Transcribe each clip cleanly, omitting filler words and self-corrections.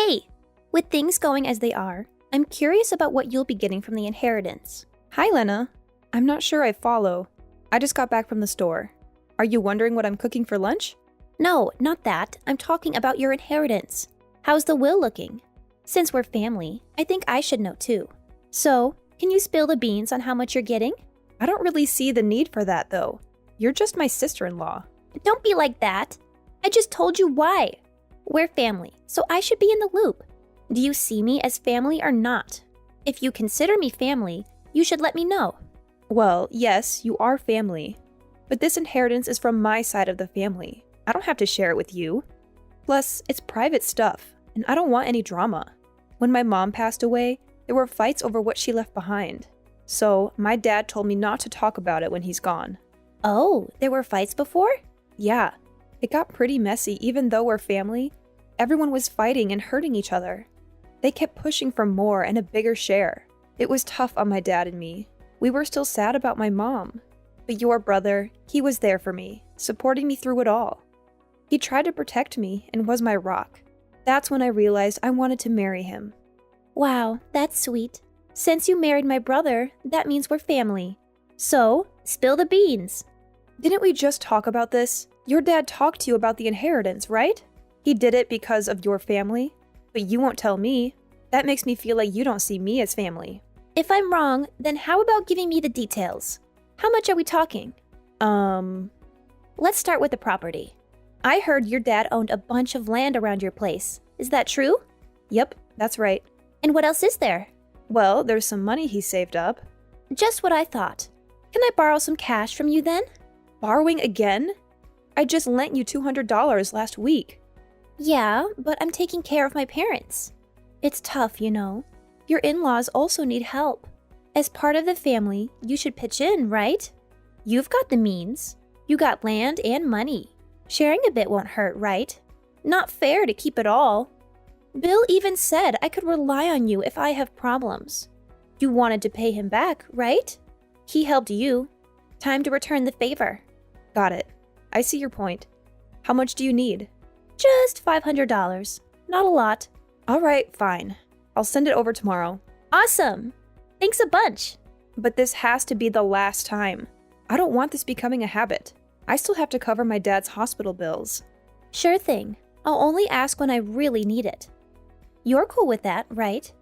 Hey, with things going as they are, I'm curious about what you'll be getting from the inheritance. Hi, Lena. I'm not sure I follow. I just got back from the store. Are you wondering what I'm cooking for lunch? No, not that. I'm talking about your inheritance. How's the will looking? Since we're family, I think I should know too. So, can you spill the beans on how much you're getting? I don't really see the need for that, though. You're just my sister-in-law. Don't be like that. I just told you why. We're family, so I should be in the loop. Do you see me as family or not? If you consider me family, you should let me know. Well, yes, you are family. But this inheritance is from my side of the family. I don't have to share it with you. Plus, it's private stuff, and I don't want any drama. When my mom passed away, there were fights over what she left behind. So, my dad told me not to talk about it when he's gone. Oh, there were fights before? Yeah, it got pretty messy even though we're family. Everyone was fighting and hurting each other. They kept pushing for more and a bigger share. It was tough on my dad and me. We were still sad about my mom. But your brother, he was there for me, supporting me through it all. He tried to protect me and was my rock. That's when I realized I wanted to marry him. Wow, that's sweet. Since you married my brother, that means we're family. So, spill the beans. Didn't we just talk about this? Your dad talked to you about the inheritance, right? He did it because of your family, but you won't tell me. That makes me feel like you don't see me as family. If I'm wrong, then how about giving me the details? How much are we talking? Let's start with the property. I heard your dad owned a bunch of land around your place. Is that true? Yep, that's right. And what else is there? Well, there's some money he saved up. Just what I thought. Can I borrow some cash from you then? Borrowing again? I just lent you $200 last week. Yeah, but I'm taking care of my parents. It's tough, you know. Your in-laws also need help. As part of the family, you should pitch in, right? You've got the means. You got land and money. Sharing a bit won't hurt, right? Not fair to keep it all. Bill even said I could rely on you if I have problems. You wanted to pay him back, right? He helped you. Time to return the favor. Got it. I see your point. How much do you need? Just $500. Not a lot. All right, fine. I'll send it over tomorrow. Awesome. Thanks a bunch. But this has to be the last time. I don't want this becoming a habit. I still have to cover my dad's hospital bills. Sure thing. I'll only ask when I really need it. You're cool with that, right?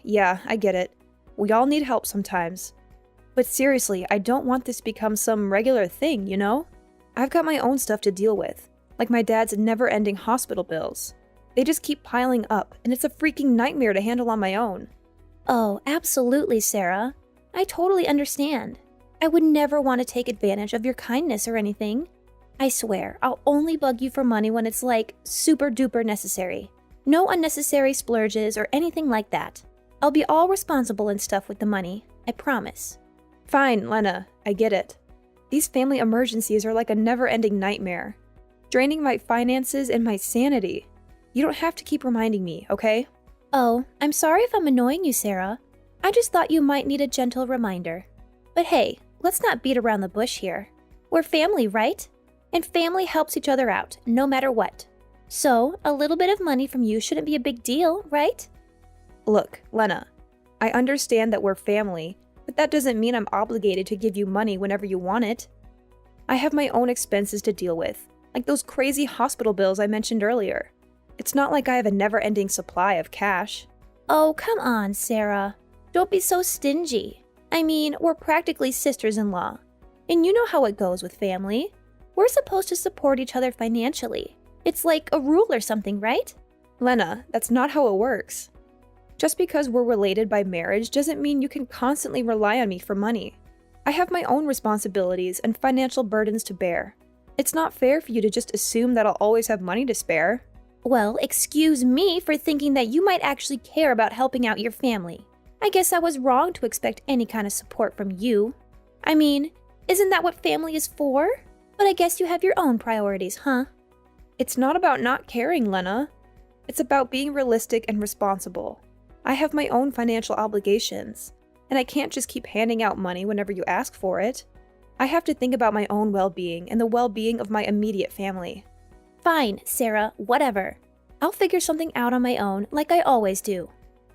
Yeah, I get it. We all need help sometimes. But seriously, I don't want this to become some regular thing, you know? I've got my own stuff to deal with, like my dad's never-ending hospital bills. They just keep piling up, and it's a freaking nightmare to handle on my own. Oh, absolutely, Sarah. I totally understand. I would never want to take advantage of your kindness or anything. I swear, I'll only bug you for money when it's like super duper necessary. No unnecessary splurges or anything like that. I'll be all responsible and stuff with the money, I promise. Fine, Lena, I get it. These family emergencies are like a never-ending nightmare, draining my finances and my sanity. You don't have to keep reminding me, okay? Oh, I'm sorry if I'm annoying you, Sarah. I just thought you might need a gentle reminder. But hey, let's not beat around the bush here. We're family, right? And family helps each other out, no matter what. So, a little bit of money from you shouldn't be a big deal, right? Look, Lena, I understand that we're family, but that doesn't mean I'm obligated to give you money whenever you want it. I have my own expenses to deal with, like those crazy hospital bills I mentioned earlier. It's not like I have a never-ending supply of cash. Oh, come on, Sarah. Don't be so stingy. I mean, we're practically sisters-in-law. And you know how it goes with family. We're supposed to support each other financially. It's like a rule or something, right? Lena, that's not how it works. Just because we're related by marriage doesn't mean you can constantly rely on me for money. I have my own responsibilities and financial burdens to bear. It's not fair for you to just assume that I'll always have money to spare. Well, excuse me for thinking that you might actually care about helping out your family. I guess I was wrong to expect any kind of support from you. I mean, isn't that what family is for? But I guess you have your own priorities, huh? It's not about not caring, Lena. It's about being realistic and responsible. I have my own financial obligations, and I can't just keep handing out money whenever you ask for it. I have to think about my own well-being and the well-being of my immediate family. Fine, Sarah, whatever. I'll figure something out on my own, like I always do.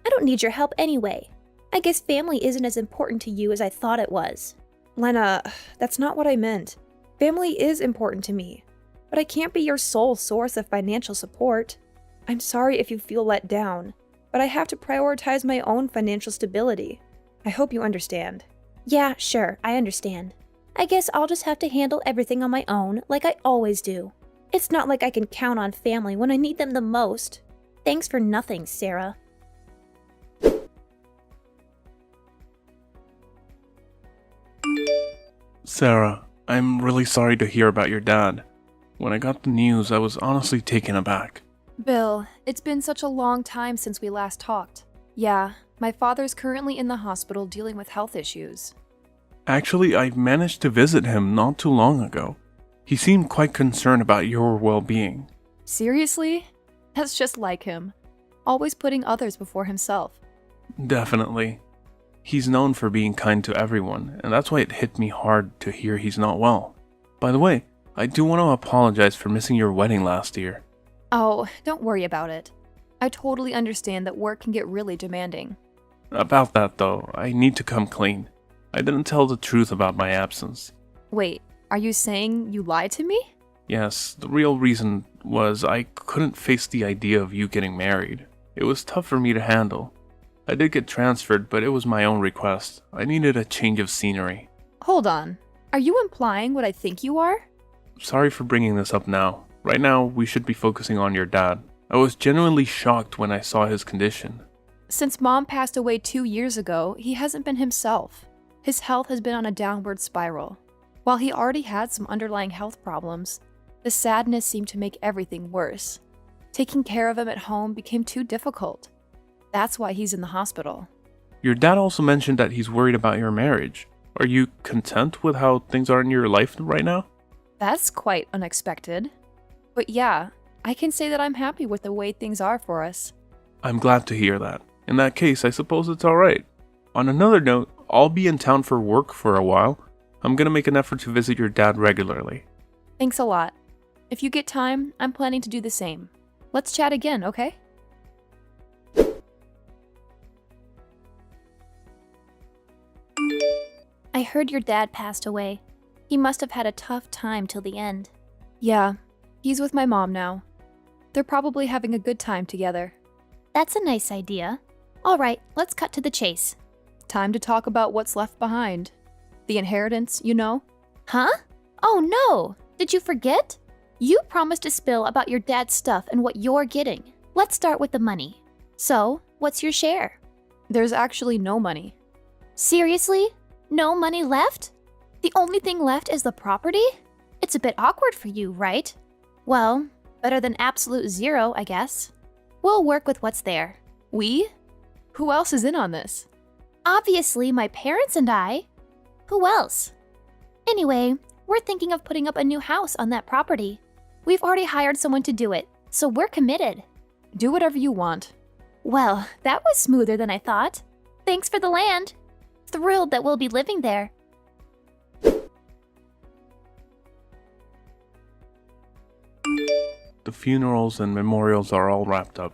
I don't need your help anyway. I guess family isn't as important to you as I thought it was. Lena, that's not what I meant. Family is important to me, but I can't be your sole source of financial support. I'm sorry if you feel let down, but I have to prioritize my own financial stability. I hope you understand. Yeah, sure, I understand. I guess I'll just have to handle everything on my own, like I always do. It's not like I can count on family when I need them the most. Thanks for nothing, Sarah. Sarah, I'm really sorry to hear about your dad. When I got the news, I was honestly taken aback. Bill, it's been such a long time since we last talked. Yeah, my father's currently in the hospital dealing with health issues. Actually, I managed to visit him not too long ago. He seemed quite concerned about your well-being. Seriously? That's just like him. Always putting others before himself. Definitely. He's known for being kind to everyone, and that's why it hit me hard to hear he's not well. By the way, I do want to apologize for missing your wedding last year. Oh, don't worry about it. I totally understand that work can get really demanding. About that though, I need to come clean. I didn't tell the truth about my absence. Wait, are you saying you lied to me? Yes, the real reason was I couldn't face the idea of you getting married. It was tough for me to handle. I did get transferred, but it was my own request. I needed a change of scenery. Hold on. Are you implying what I think you are? Sorry for bringing this up now. Right now, we should be focusing on your dad. I was genuinely shocked when I saw his condition. Since Mom passed away 2 years ago, he hasn't been himself. His health has been on a downward spiral. While he already had some underlying health problems, the sadness seemed to make everything worse. Taking care of him at home became too difficult. That's why he's in the hospital. Your dad also mentioned that he's worried about your marriage. Are you content with how things are in your life right now? That's quite unexpected. But yeah, I can say that I'm happy with the way things are for us. I'm glad to hear that. In that case, I suppose it's alright. On another note, I'll be in town for work for a while. I'm gonna make an effort to visit your dad regularly. Thanks a lot. If you get time, I'm planning to do the same. Let's chat again, okay? I heard your dad passed away. He must have had a tough time till the end. Yeah, he's with my mom now. They're probably having a good time together. That's a nice idea. All right, let's cut to the chase. Time to talk about what's left behind. The inheritance, you know? Huh? Oh no! Did you forget? You promised to spill about your dad's stuff and what you're getting. Let's start with the money. So, what's your share? There's actually no money. Seriously? No money left? The only thing left is the property? It's a bit awkward for you, right? Well, better than absolute zero, I guess. We'll work with what's there. We? Who else is in on this? Obviously, my parents and I. Who else? Anyway, we're thinking of putting up a new house on that property. We've already hired someone to do it, so we're committed. Do whatever you want. Well, that was smoother than I thought. Thanks for the land. Thrilled that we'll be living there. The funerals and memorials are all wrapped up.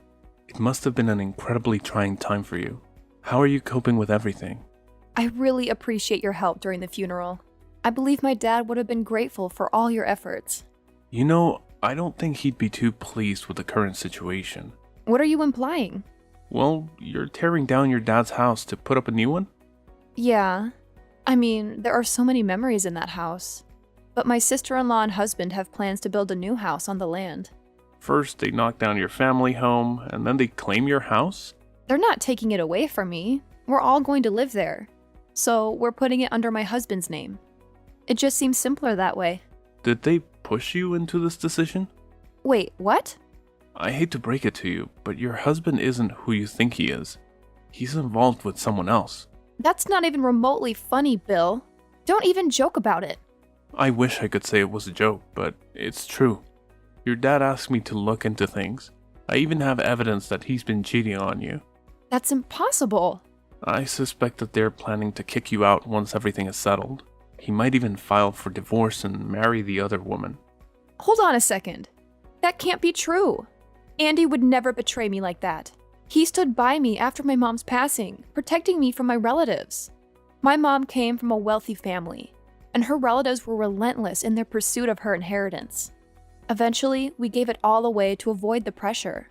It must have been an incredibly trying time for you. How are you coping with everything? I really appreciate your help during the funeral. I believe my dad would have been grateful for all your efforts. You know, I don't think he'd be too pleased with the current situation. What are you implying? Well, you're tearing down your dad's house to put up a new one? Yeah. I mean, there are so many memories in that house. But my sister-in-law and husband have plans to build a new house on the land. First, they knock down your family home, and then they claim your house? They're not taking it away from me. We're all going to live there. So we're putting it under my husband's name. It just seems simpler that way. Did they push you into this decision? Wait, what? I hate to break it to you, but your husband isn't who you think he is. He's involved with someone else. That's not even remotely funny, Bill. Don't even joke about it. I wish I could say it was a joke, but it's true. Your dad asked me to look into things. I even have evidence that he's been cheating on you. That's impossible. I suspect that they're planning to kick you out once everything is settled. He might even file for divorce and marry the other woman. Hold on a second. That can't be true. Andy would never betray me like that. He stood by me after my mom's passing, protecting me from my relatives. My mom came from a wealthy family, and her relatives were relentless in their pursuit of her inheritance. Eventually, we gave it all away to avoid the pressure.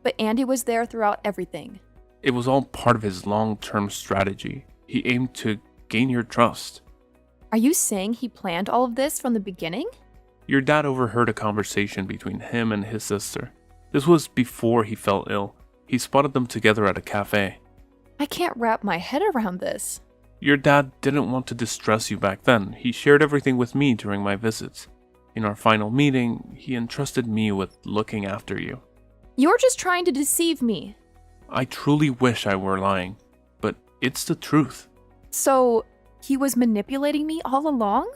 But Andy was there throughout everything. It was all part of his long-term strategy. He aimed to gain your trust. Are you saying he planned all of this from the beginning? Your dad overheard a conversation between him and his sister. This was before he fell ill. He spotted them together at a cafe. I can't wrap my head around this. Your dad didn't want to distress you back then. He shared everything with me during my visits. In our final meeting, he entrusted me with looking after you. You're just trying to deceive me. I truly wish I were lying, but it's the truth. So, he was manipulating me all along?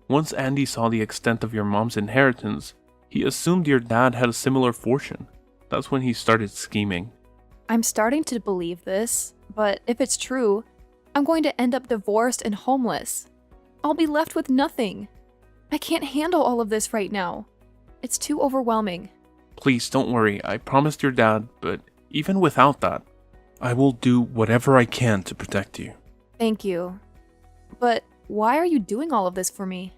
Once Andy saw the extent of your mom's inheritance, he assumed your dad had a similar fortune. That's when he started scheming. I'm starting to believe this, but if it's true, I'm going to end up divorced and homeless. I'll be left with nothing. I can't handle all of this right now. It's too overwhelming. Please don't worry, I promised your dad, but even without that, I will do whatever I can to protect you. Thank you. But why are you doing all of this for me?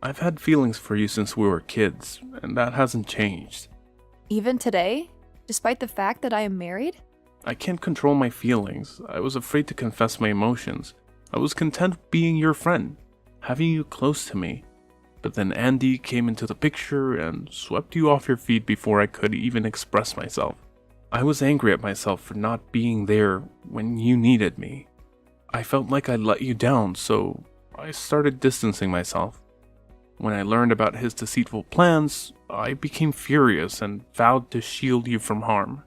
I've had feelings for you since we were kids, and that hasn't changed. Even today? Despite the fact that I am married? I can't control my feelings. I was afraid to confess my emotions. I was content being your friend, having you close to me. But then Andy came into the picture and swept you off your feet before I could even express myself. I was angry at myself for not being there when you needed me. I felt like I let you down, so I started distancing myself. When I learned about his deceitful plans, I became furious and vowed to shield you from harm.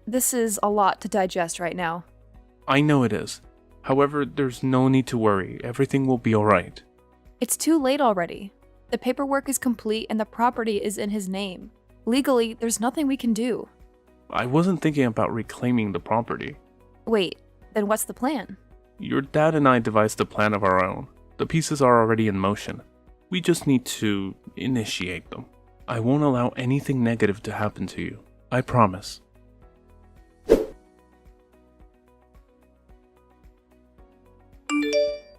This is a lot to digest right now. I know it is. However, there's no need to worry. Everything will be alright. It's too late already. The paperwork is complete and the property is in his name. Legally, there's nothing we can do. I wasn't thinking about reclaiming the property. Wait, then what's the plan? Your dad and I devised a plan of our own. The pieces are already in motion. We just need to initiate them. I won't allow anything negative to happen to you. I promise.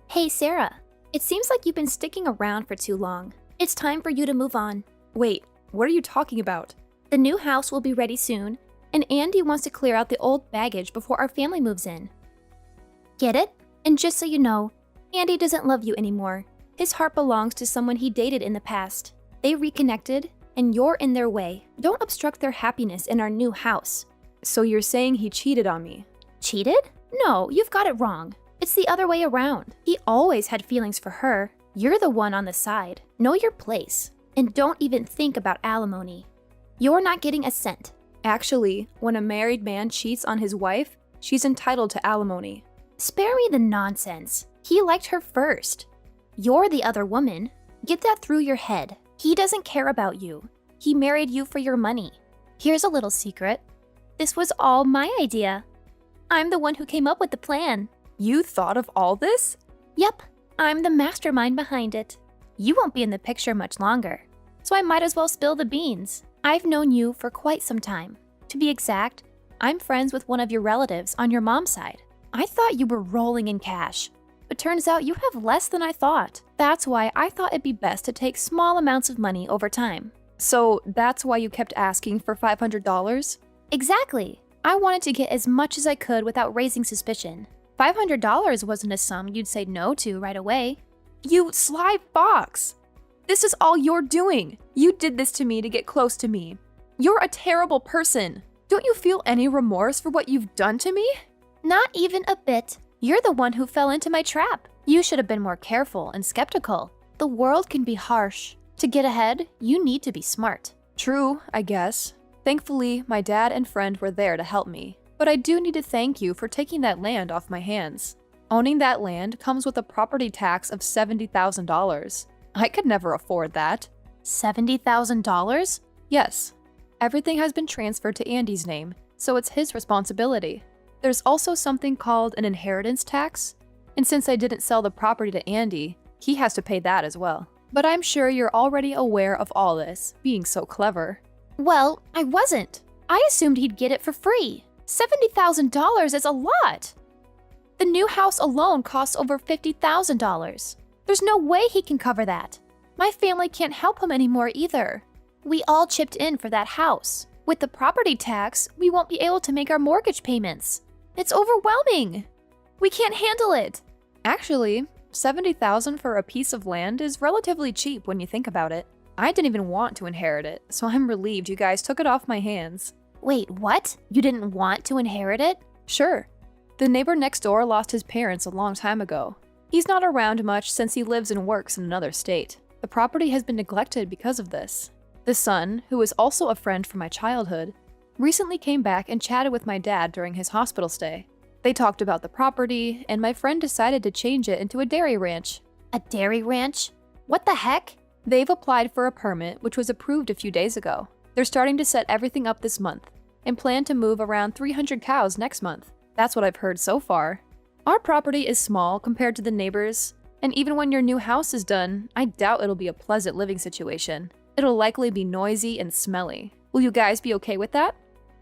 Hey, Sarah. It seems like you've been sticking around for too long. It's time for you to move on. Wait, what are you talking about? The new house will be ready soon, and Andy wants to clear out the old baggage before our family moves in. Get it? And just so you know, Andy doesn't love you anymore. His heart belongs to someone he dated in the past. They reconnected, and you're in their way. Don't obstruct their happiness in our new house. So you're saying he cheated on me? Cheated? No, you've got it wrong. It's the other way around. He always had feelings for her. You're the one on the side. Know your place. And don't even think about alimony. You're not getting a cent. Actually, when a married man cheats on his wife, she's entitled to alimony. Spare me the nonsense. He liked her first. You're the other woman. Get that through your head. He doesn't care about you. He married you for your money. Here's a little secret. This was all my idea. I'm the one who came up with the plan. You thought of all this? Yep, I'm the mastermind behind it. You won't be in the picture much longer, so I might as well spill the beans. I've known you for quite some time. To be exact, I'm friends with one of your relatives on your mom's side. I thought you were rolling in cash, but turns out you have less than I thought. That's why I thought it'd be best to take small amounts of money over time. So that's why you kept asking for $500? Exactly. I wanted to get as much as I could without raising suspicion. $500 wasn't a sum you'd say no to right away. You sly fox! This is all you're doing. You did this to me to get close to me. You're a terrible person. Don't you feel any remorse for what you've done to me? Not even a bit. You're the one who fell into my trap. You should have been more careful and skeptical. The world can be harsh. To get ahead, you need to be smart. True, I guess. Thankfully, my dad and friend were there to help me. But I do need to thank you for taking that land off my hands. Owning that land comes with a property tax of $70,000. I could never afford that. $70,000? Yes. Everything has been transferred to Andy's name, so it's his responsibility. There's also something called an inheritance tax, and since I didn't sell the property to Andy, he has to pay that as well. But I'm sure you're already aware of all this, being so clever. Well, I wasn't. I assumed he'd get it for free. $70,000 is a lot. The new house alone costs over $50,000. There's no way he can cover that. My family can't help him anymore either. We all chipped in for that house. With the property tax, we won't be able to make our mortgage payments. It's overwhelming. We can't handle it. Actually, $70,000 for a piece of land is relatively cheap when you think about it. I didn't even want to inherit it, so I'm relieved you guys took it off my hands. Wait, what? You didn't want to inherit it? Sure. The neighbor next door lost his parents a long time ago. He's not around much since he lives and works in another state. The property has been neglected because of this. The son, who is also a friend from my childhood, recently came back and chatted with my dad during his hospital stay. They talked about the property, and my friend decided to change it into a dairy ranch. A dairy ranch? What the heck? They've applied for a permit, which was approved a few days ago. They're starting to set everything up this month, and plan to move around 300 cows next month. That's what I've heard so far. Our property is small compared to the neighbors, and even when your new house is done, I doubt it'll be a pleasant living situation. It'll likely be noisy and smelly. Will you guys be okay with that?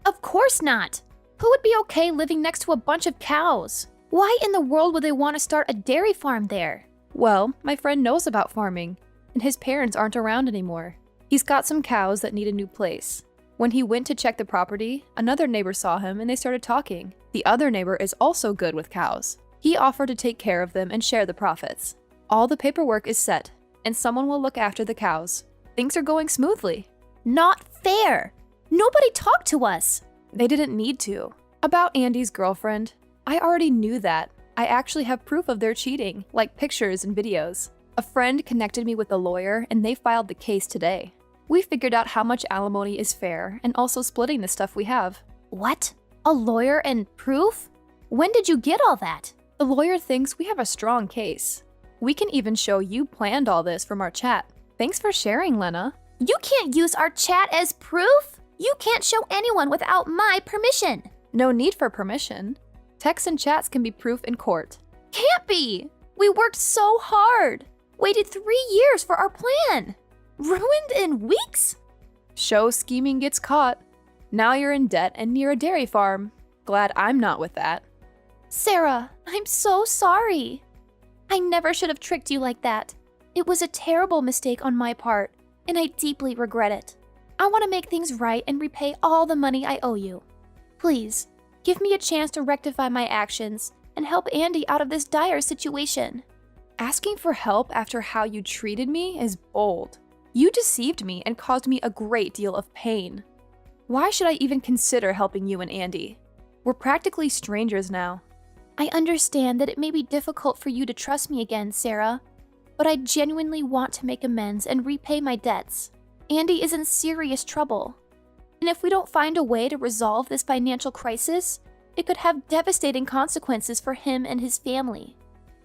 Of course not. Who would be okay living next to a bunch of cows? Why in the world would they want to start a dairy farm there? Well, my friend knows about farming, and his parents aren't around anymore. He's got some cows that need a new place. When he went to check the property, another neighbor saw him and they started talking. The other neighbor is also good with cows. He offered to take care of them and share the profits. All the paperwork is set, and someone will look after the cows. Things are going smoothly. Not fair. Nobody talked to us. They didn't need to. About Andy's girlfriend, I already knew that. I actually have proof of their cheating, like pictures and videos. A friend connected me with a lawyer and they filed the case today. We figured out how much alimony is fair and also splitting the stuff we have. What? A lawyer and proof? When did you get all that? The lawyer thinks we have a strong case. We can even show you planned all this from our chat. Thanks for sharing, Lena. You can't use our chat as proof. You can't show anyone without my permission. No need for permission. Texts and chats can be proof in court. Can't be. We worked so hard. Waited 3 years for our plan. Ruined in weeks? Show scheming gets caught. Now you're in debt and near a dairy farm. Glad I'm not with that. Sarah, I'm so sorry. I never should have tricked you like that. It was a terrible mistake on my part, and I deeply regret it. I want to make things right and repay all the money I owe you. Please, give me a chance to rectify my actions and help Andy out of this dire situation. Asking for help after how you treated me is bold. You deceived me and caused me a great deal of pain. Why should I even consider helping you and Andy? We're practically strangers now. I understand that it may be difficult for you to trust me again, Sarah, but I genuinely want to make amends and repay my debts. Andy is in serious trouble, and if we don't find a way to resolve this financial crisis, it could have devastating consequences for him and his family.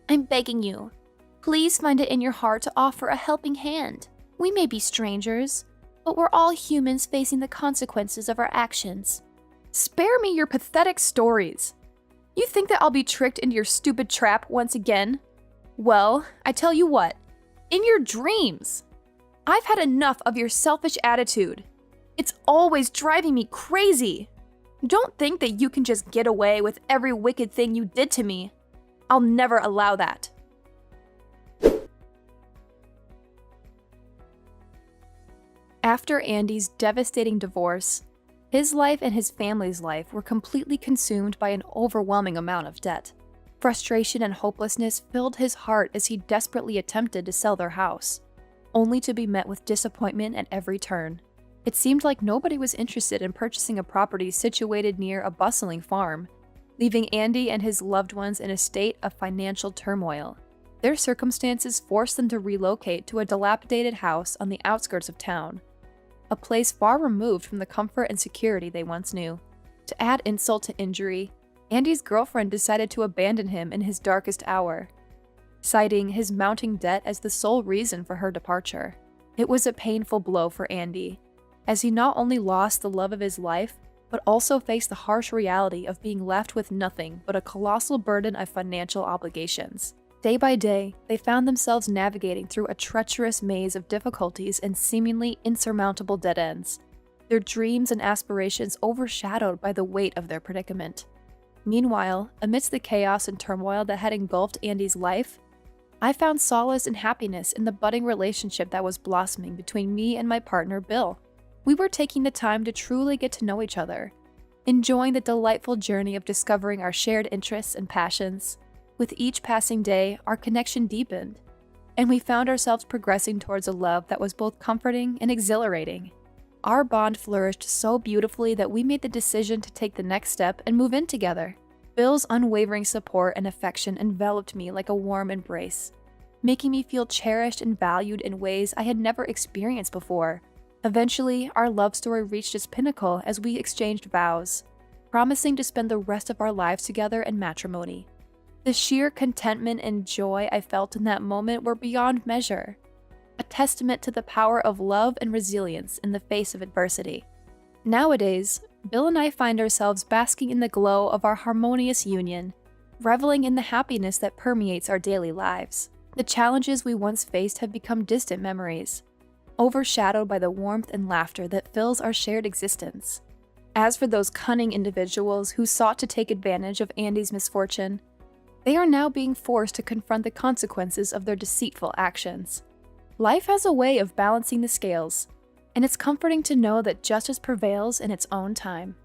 I'm begging you, please find it in your heart to offer a helping hand. We may be strangers, but we're all humans facing the consequences of our actions. Spare me your pathetic stories. You think that I'll be tricked into your stupid trap once again? Well, I tell you what, in your dreams. I've had enough of your selfish attitude. It's always driving me crazy. Don't think that you can just get away with every wicked thing you did to me. I'll never allow that. After Andy's devastating divorce, his life and his family's life were completely consumed by an overwhelming amount of debt. Frustration and hopelessness filled his heart as he desperately attempted to sell their house, only to be met with disappointment at every turn. It seemed like nobody was interested in purchasing a property situated near a bustling farm, leaving Andy and his loved ones in a state of financial turmoil. Their circumstances forced them to relocate to a dilapidated house on the outskirts of town, a place far removed from the comfort and security they once knew. To add insult to injury, Andy's girlfriend decided to abandon him in his darkest hour, citing his mounting debt as the sole reason for her departure. It was a painful blow for Andy, as he not only lost the love of his life, but also faced the harsh reality of being left with nothing but a colossal burden of financial obligations. Day by day, they found themselves navigating through a treacherous maze of difficulties and seemingly insurmountable dead ends. their dreams and aspirations overshadowed by the weight of their predicament. Meanwhile, amidst the chaos and turmoil that had engulfed Andy's life, I found solace and happiness in the budding relationship that was blossoming between me and my partner, Bill. We were taking the time to truly get to know each other, enjoying the delightful journey of discovering our shared interests and passions. With each passing day, our connection deepened, and we found ourselves progressing towards a love that was both comforting and exhilarating. Our bond flourished so beautifully that we made the decision to take the next step and move in together. Bill's unwavering support and affection enveloped me like a warm embrace, making me feel cherished and valued in ways I had never experienced before. Eventually, our love story reached its pinnacle as we exchanged vows, promising to spend the rest of our lives together in matrimony. The sheer contentment and joy I felt in that moment were beyond measure, a testament to the power of love and resilience in the face of adversity. Nowadays, Bill and I find ourselves basking in the glow of our harmonious union, reveling in the happiness that permeates our daily lives. The challenges we once faced have become distant memories, overshadowed by the warmth and laughter that fills our shared existence. As for those cunning individuals who sought to take advantage of Andy's misfortune, they are now being forced to confront the consequences of their deceitful actions. Life has a way of balancing the scales, and it's comforting to know that justice prevails in its own time.